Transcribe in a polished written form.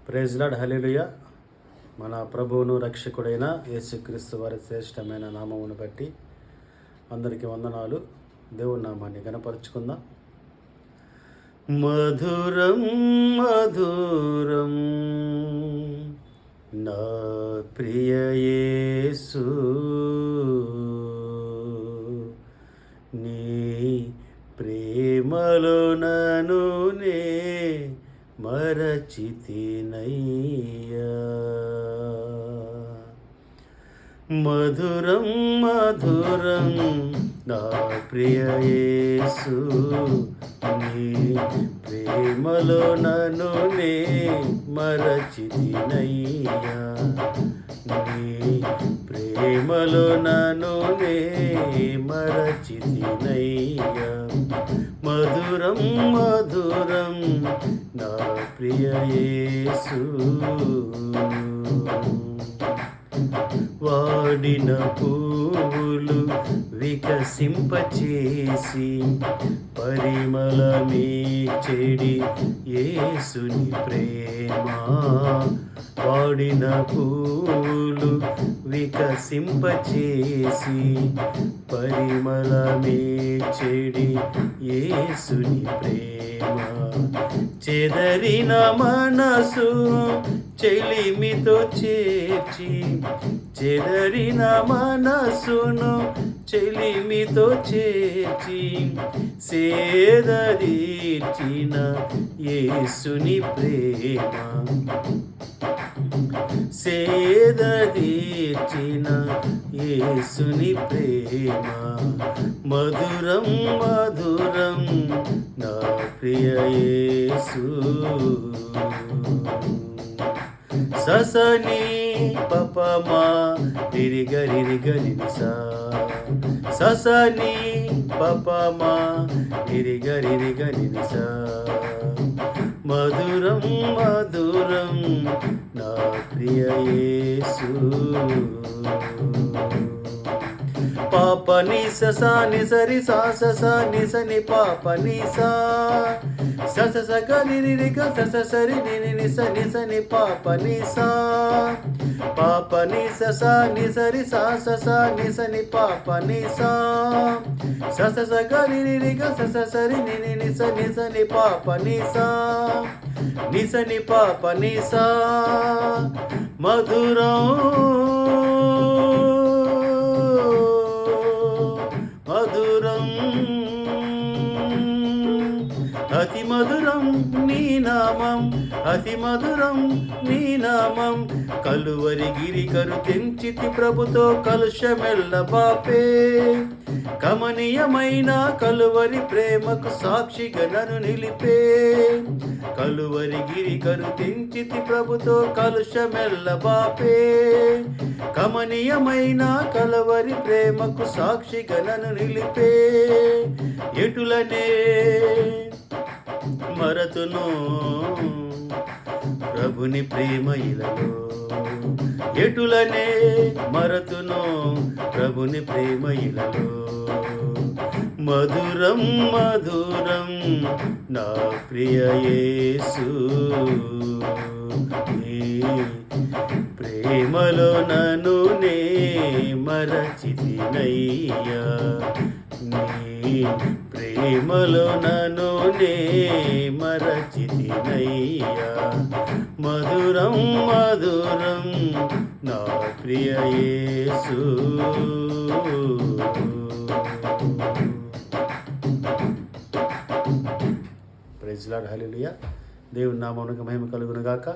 Praise lord, హల్లెలూయా. మన ప్రభువును రక్షకుడైన యేసుక్రీస్తు వారి శ్రేష్టమైన నామమును బట్టి అందరికీ వందనాలు. దేవుని నామాన్ని గణపరుచుకుందాం. మధురం మధురం నా ప్రియ యేసు, నీ ప్రేమలో నన్ను నే మరచితినయ్యా. మధురం మధురం నా ప్రియ యేసు, నీ ప్రేమలో నన్ను నే మరచితినయ్యా. నీ ప్రేమలో నన్ను నే మరచితినయ్యా. మధురం మధురం నా ప్రియ యేసు, వాడిన పువ్వులు వికసింపచేసి పరిమళమీచెడి యేసుని ప్రేమ. వాడిన పువ్వులు వికసింపచేసి పరిమళమీచెడి యేసుని ప్రేమ. చెదరిన మనసు చెలిమితో చేర్చి, చెదరిన మనసును చెలిమితో చేర్చి సేదదీర్చిన యేసుని ప్రేమ. సేదదీర్చిన యేసుని ప్రేమ. మధురం మధురం నా ప్రియ యేసు. ససని పపమా రిరిగరిరిగరిసా, ససని పపమా రిరిగరిరిగరిసా. మధురం మధురం నా ప్రియ యేసు. పాప ని ససా ని సరి సా ససా ని సని పాప ని సా సస సగ ని రి రి గ సస సరి ని ని ని స ని స ని పాప ని సా. పాప ని ససా ని సరి సా ససా ని స ని పాప ని సా. సస సగ ని రి రి గ సస సరి ని ని ని స ని స ని పాప ని సా. ని స ని పాప ని సా. మధురం మధురం అతి మధురం నీ నామం, అతి మధురం నీ నామం. కలువరి గిరి కరు తెంచితి ప్రభుతో కలుషమెల్ల బాపే. కమనీయమైన కలువరి ప్రేమకు సాక్షిగా నన్ను నిలిపే. కలువరి గిరి కరు తెంచితి ప్రభుతో కలుషమెల్ల బాపే. కమనీయమైన కలువరి ప్రేమకు సాక్షిగా నన్ను నిలిపే. ఎటులనే మరతును ప్రభుని ప్రేమ ఇలలో. ఎటులనే మరతును ప్రభుని ప్రేమ ఇలలో. మధురం మధురం నా ప్రియ యేసు, నీ ప్రేమలో నన్ను నే మరచితినయ్యా. నీ ప్రేమలో నన్ను నే మరచితినయ్యా. మధురం మధురం నా ప్రియ యేసు. ప్రైజ్ లార్డ్, హల్లెలూయా. దేవుని నామమునకు మహిమ కలుగును గాక.